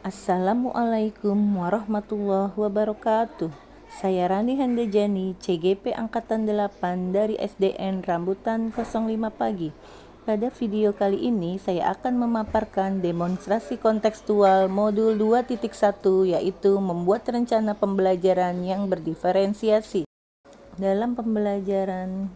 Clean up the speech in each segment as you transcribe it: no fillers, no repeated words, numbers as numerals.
Assalamualaikum warahmatullahi wabarakatuh. Saya Rani Handajani, CGP Angkatan 8 dari SDN Rambutan 05 Pagi. Pada video kali ini saya akan memaparkan demonstrasi kontekstual modul 2.1, yaitu membuat rencana pembelajaran yang berdiferensiasi. Dalam pembelajaran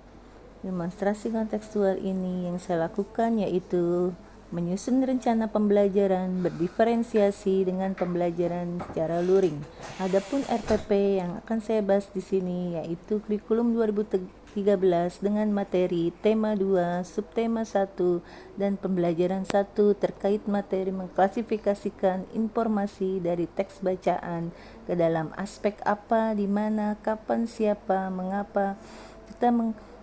demonstrasi kontekstual ini yang saya lakukan yaitu menyusun rencana pembelajaran berdiferensiasi dengan pembelajaran secara luring. Adapun RPP yang akan saya bahas di sini yaitu kurikulum 2013 dengan materi tema 2, subtema 1 dan pembelajaran 1 terkait materi mengklasifikasikan informasi dari teks bacaan ke dalam aspek apa, di mana, kapan, siapa, mengapa, serta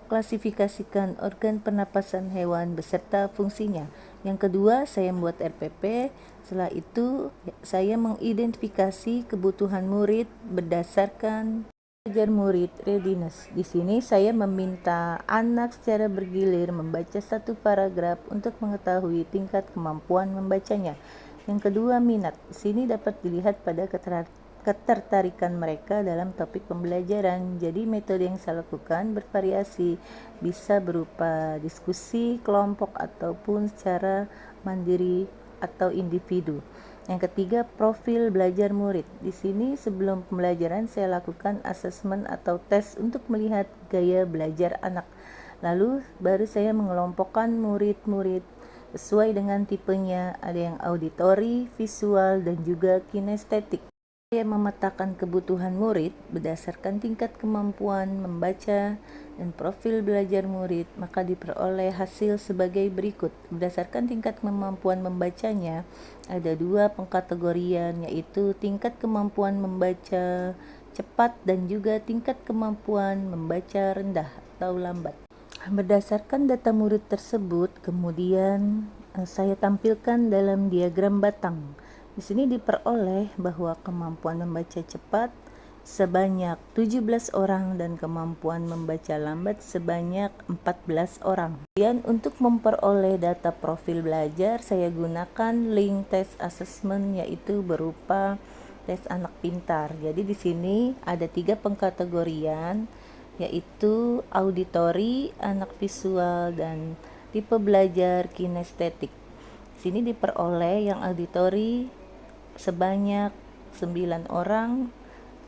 klasifikasikan organ pernapasan hewan beserta fungsinya. Yang kedua, saya membuat RPP. Setelah itu, saya mengidentifikasi kebutuhan murid berdasarkan belajar murid readiness. Di sini saya meminta anak secara bergilir membaca satu paragraf untuk mengetahui tingkat kemampuan membacanya. Yang kedua, minat. Di sini dapat dilihat pada ketertarikan mereka dalam topik pembelajaran. Jadi metode yang saya lakukan bervariasi, bisa berupa diskusi kelompok ataupun secara mandiri atau individu. Yang ketiga, profil belajar murid. Di sini sebelum pembelajaran saya lakukan asesmen atau tes untuk melihat gaya belajar anak. Lalu baru saya mengelompokkan murid-murid sesuai dengan tipenya, ada yang auditori, visual, dan juga kinestetik. Saya memetakan kebutuhan murid berdasarkan tingkat kemampuan membaca dan profil belajar murid, maka diperoleh hasil sebagai berikut. Berdasarkan tingkat kemampuan membacanya, ada dua pengkategorian, yaitu tingkat kemampuan membaca cepat dan juga tingkat kemampuan membaca rendah atau lambat. Berdasarkan data murid tersebut, kemudian saya tampilkan dalam diagram batang. Di sini diperoleh bahwa kemampuan membaca cepat sebanyak 17 orang dan kemampuan membaca lambat sebanyak 14 orang. Kemudian untuk memperoleh data profil belajar, saya gunakan link test assessment, yaitu berupa tes anak pintar. Jadi di sini ada 3 pengkategorian, yaitu auditori, anak visual, dan tipe belajar kinestetik. Di sini diperoleh yang auditori sebanyak 9 orang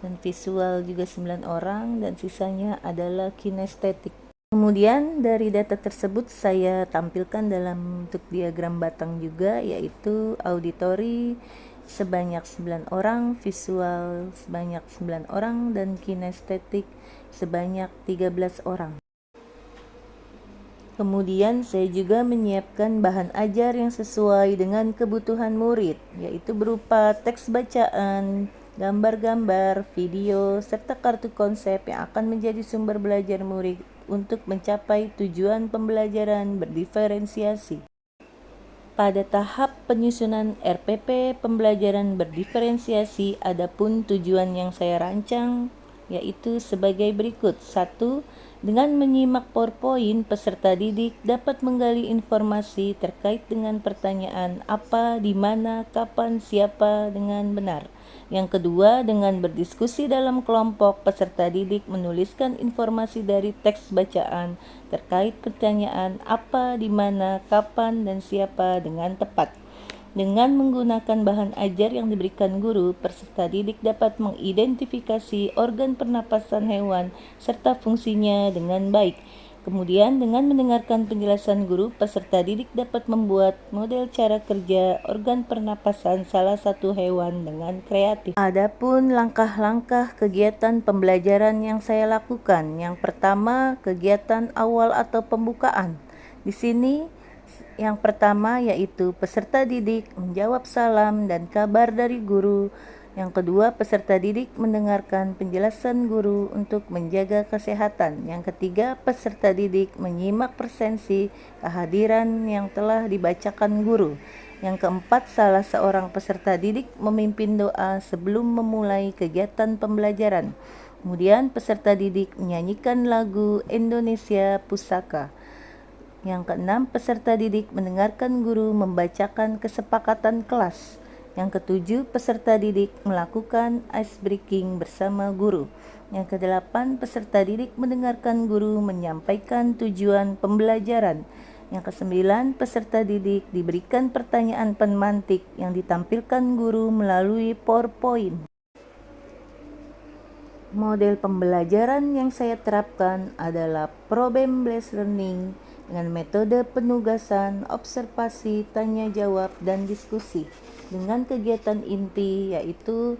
dan visual juga 9 orang, dan sisanya adalah kinestetik. Kemudian dari data tersebut saya tampilkan dalam bentuk diagram batang juga, yaitu auditori sebanyak 9 orang, visual sebanyak 9 orang, dan kinestetik sebanyak 13 orang. Kemudian saya juga menyiapkan bahan ajar yang sesuai dengan kebutuhan murid, yaitu berupa teks bacaan, gambar-gambar, video, serta kartu konsep yang akan menjadi sumber belajar murid untuk mencapai tujuan pembelajaran berdiferensiasi. Pada tahap penyusunan RPP pembelajaran berdiferensiasi, adapun tujuan yang saya rancang yaitu sebagai berikut. 1. Dengan menyimak PowerPoint, peserta didik dapat menggali informasi terkait dengan pertanyaan apa, di mana, kapan, siapa dengan benar. Yang kedua, dengan berdiskusi dalam kelompok, peserta didik menuliskan informasi dari teks bacaan terkait pertanyaan apa, di mana, kapan, dan siapa dengan tepat. Dengan menggunakan bahan ajar yang diberikan guru, peserta didik dapat mengidentifikasi organ pernapasan hewan serta fungsinya dengan baik. Kemudian dengan mendengarkan penjelasan guru, peserta didik dapat membuat model cara kerja organ pernapasan salah satu hewan dengan kreatif. Adapun langkah-langkah kegiatan pembelajaran yang saya lakukan. Yang pertama, kegiatan awal atau pembukaan. Di sini yang pertama yaitu peserta didik menjawab salam dan kabar dari guru. Yang kedua, peserta didik mendengarkan penjelasan guru untuk menjaga kesehatan. Yang ketiga, peserta didik menyimak presensi kehadiran yang telah dibacakan guru. Yang keempat, salah seorang peserta didik memimpin doa sebelum memulai kegiatan pembelajaran. Kemudian peserta didik menyanyikan lagu Indonesia Pusaka. Yang keenam, peserta didik mendengarkan guru membacakan kesepakatan kelas. Yang ketujuh, peserta didik melakukan ice breaking bersama guru. Yang kedelapan, peserta didik mendengarkan guru menyampaikan tujuan pembelajaran. Yang kesembilan, peserta didik diberikan pertanyaan pemantik yang ditampilkan guru melalui PowerPoint. Model pembelajaran yang saya terapkan adalah problem-based learning dengan metode penugasan, observasi, tanya jawab, dan diskusi dengan kegiatan inti yaitu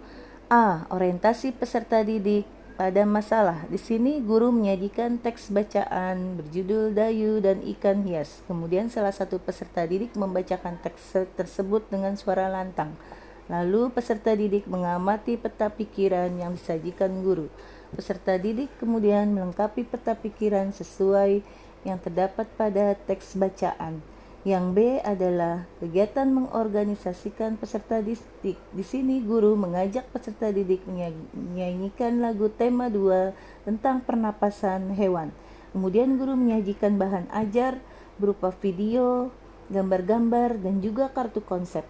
A. Orientasi peserta didik pada masalah. Di sini guru menyajikan teks bacaan berjudul Dayu dan Ikan Hias. Kemudian salah satu peserta didik membacakan teks tersebut dengan suara lantang. Lalu peserta didik mengamati peta pikiran yang disajikan guru. Peserta didik kemudian melengkapi peta pikiran sesuai yang terdapat pada teks bacaan. Yang B adalah kegiatan mengorganisasikan peserta didik. Di sini guru mengajak peserta didik menyanyikan lagu tema 2 tentang pernapasan hewan. Kemudian guru menyajikan bahan ajar berupa video, gambar-gambar, dan juga kartu konsep.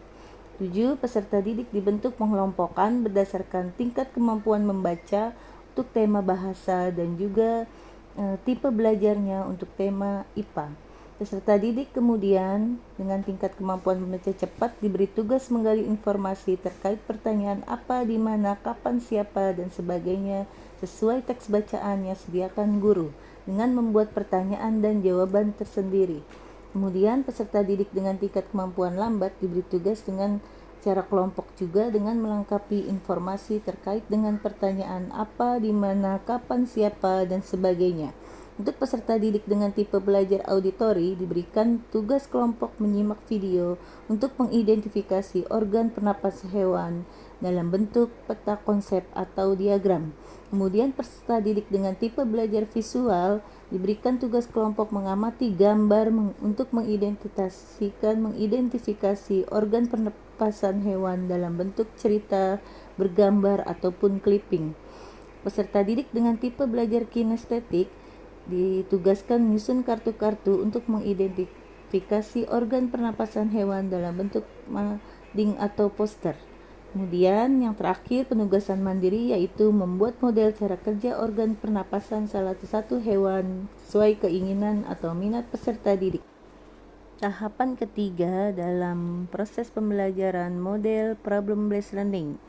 7. Peserta didik dibentuk mengelompokkan berdasarkan tingkat kemampuan membaca untuk tema bahasa dan juga tipe belajarnya untuk tema IPA. Peserta didik kemudian dengan tingkat kemampuan membaca cepat diberi tugas menggali informasi terkait pertanyaan apa, di mana, kapan, siapa, dan sebagainya sesuai teks bacaan yang sediakan guru dengan membuat pertanyaan dan jawaban tersendiri. Kemudian peserta didik dengan tingkat kemampuan lambat diberi tugas dengan cara kelompok juga dengan melengkapi informasi terkait dengan pertanyaan apa, di mana, kapan, siapa, dan sebagainya. Untuk peserta didik dengan tipe belajar auditori diberikan tugas kelompok menyimak video untuk mengidentifikasi organ pernapas hewan dalam bentuk peta konsep atau diagram. Kemudian peserta didik dengan tipe belajar visual diberikan tugas kelompok mengamati gambar untuk mengidentifikasi organ pernapasan hewan dalam bentuk cerita, bergambar, ataupun clipping. Peserta didik dengan tipe belajar kinestetik ditugaskan menyusun kartu-kartu untuk mengidentifikasi organ pernapasan hewan dalam bentuk mading atau poster. Kemudian yang terakhir penugasan mandiri yaitu membuat model cara kerja organ pernapasan salah satu hewan sesuai keinginan atau minat peserta didik. Tahapan ketiga dalam proses pembelajaran model problem-based learning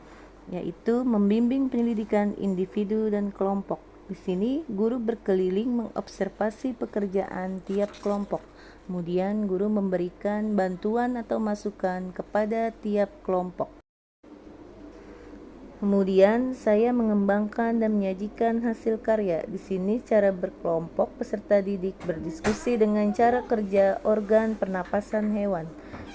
yaitu membimbing penyelidikan individu dan kelompok. Di sini guru berkeliling mengobservasi pekerjaan tiap kelompok. Kemudian guru memberikan bantuan atau masukan kepada tiap kelompok. Kemudian saya mengembangkan dan menyajikan hasil karya. Di sini cara berkelompok peserta didik berdiskusi dengan cara kerja organ pernapasan hewan.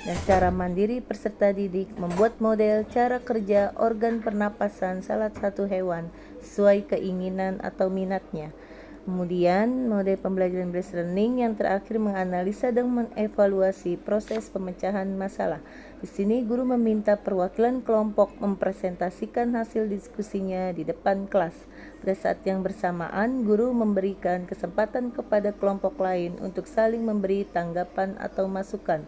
Dan cara mandiri peserta didik membuat model cara kerja organ pernapasan salah satu hewan sesuai keinginan atau minatnya. Kemudian model pembelajaran based learning yang terakhir menganalisa dan mengevaluasi proses pemecahan masalah. Di sini guru meminta perwakilan kelompok mempresentasikan hasil diskusinya di depan kelas. Pada saat yang bersamaan, guru memberikan kesempatan kepada kelompok lain untuk saling memberi tanggapan atau masukan.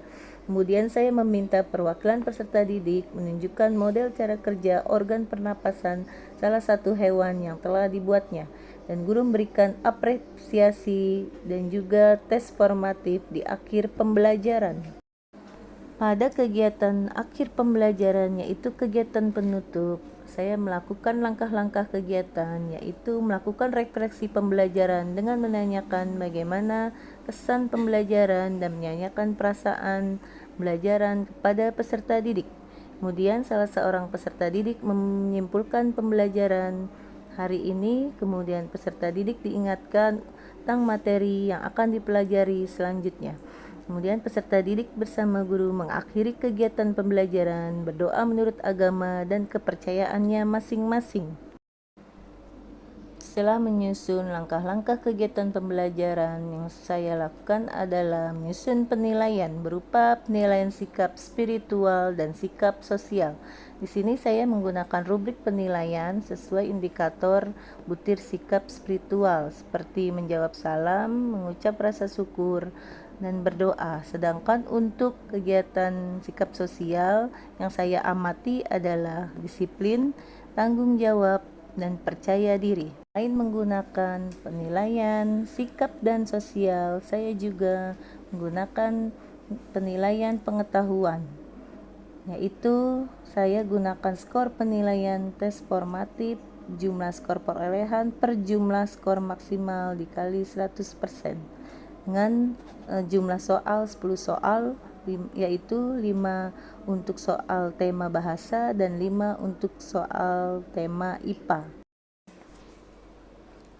Kemudian saya meminta perwakilan peserta didik menunjukkan model cara kerja organ pernapasan salah satu hewan yang telah dibuatnya. Dan guru memberikan apresiasi dan juga tes formatif di akhir pembelajaran. Pada kegiatan akhir pembelajaran yaitu kegiatan penutup, saya melakukan langkah-langkah kegiatan yaitu melakukan refleksi pembelajaran dengan menanyakan bagaimana kesan pembelajaran dan menyanyikan perasaan pembelajaran kepada peserta didik. Kemudian salah seorang peserta didik menyimpulkan pembelajaran hari ini, kemudian peserta didik diingatkan tentang materi yang akan dipelajari selanjutnya. Kemudian peserta didik bersama guru mengakhiri kegiatan pembelajaran, berdoa menurut agama dan kepercayaannya masing-masing. Setelah menyusun langkah-langkah kegiatan pembelajaran, yang saya lakukan adalah menyusun penilaian berupa penilaian sikap spiritual dan sikap sosial. Di sini saya menggunakan rubrik penilaian sesuai indikator butir sikap spiritual seperti menjawab salam, mengucap rasa syukur, dan berdoa. Sedangkan untuk kegiatan sikap sosial yang saya amati adalah disiplin, tanggung jawab, dan percaya diri. Selain menggunakan penilaian sikap dan sosial, saya juga menggunakan penilaian pengetahuan, yaitu saya gunakan skor penilaian tes formatif, jumlah skor perolehan per jumlah skor maksimal dikali 100% dengan jumlah soal 10 soal, yaitu 5 untuk soal tema bahasa dan 5 untuk soal tema IPA.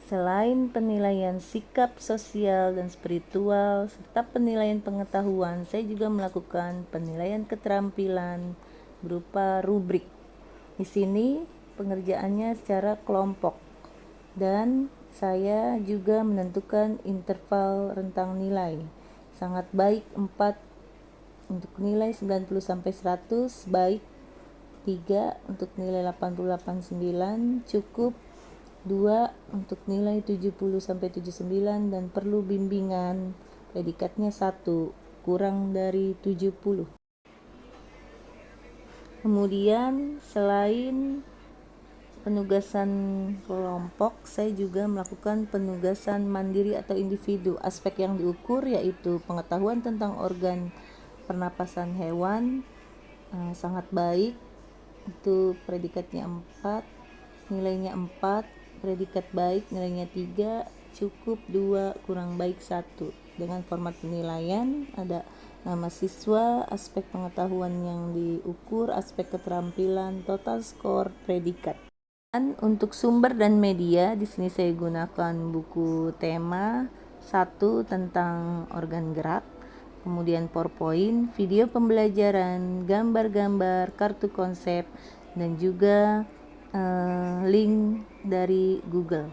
Selain penilaian sikap sosial dan spiritual serta penilaian pengetahuan, saya juga melakukan penilaian keterampilan berupa rubrik. Di sini pengerjaannya secara kelompok dan saya juga menentukan interval rentang nilai. Sangat baik 4 untuk nilai 90 sampai 100, baik 3 untuk nilai 88,9, cukup 2 untuk nilai 70 sampai 79 dan perlu bimbingan, predikatnya 1, kurang dari 70. Kemudian selain penugasan kelompok, saya juga melakukan penugasan mandiri atau individu. Aspek yang diukur yaitu pengetahuan tentang organ pernapasan hewan, sangat baik, itu predikatnya 4, nilainya 4, predikat baik nilainya 3, cukup 2, kurang baik 1. Dengan format penilaian ada nama siswa, aspek pengetahuan yang diukur, aspek keterampilan, total skor, predikat. Dan untuk sumber dan media, di sini saya gunakan buku tema 1 tentang organ gerak, kemudian PowerPoint, video pembelajaran, gambar-gambar, kartu konsep, dan juga link dari Google.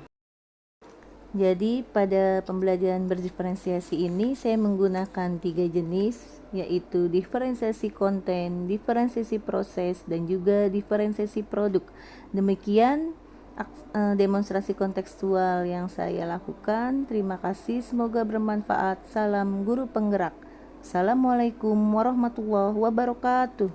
Jadi pada pembelajaran berdiferensiasi ini saya menggunakan 3 jenis, yaitu diferensiasi konten, diferensiasi proses, dan juga diferensiasi produk. Demikian demonstrasi kontekstual yang saya lakukan. Terima kasih, semoga bermanfaat. Salam guru penggerak. Assalamualaikum warahmatullahi wabarakatuh.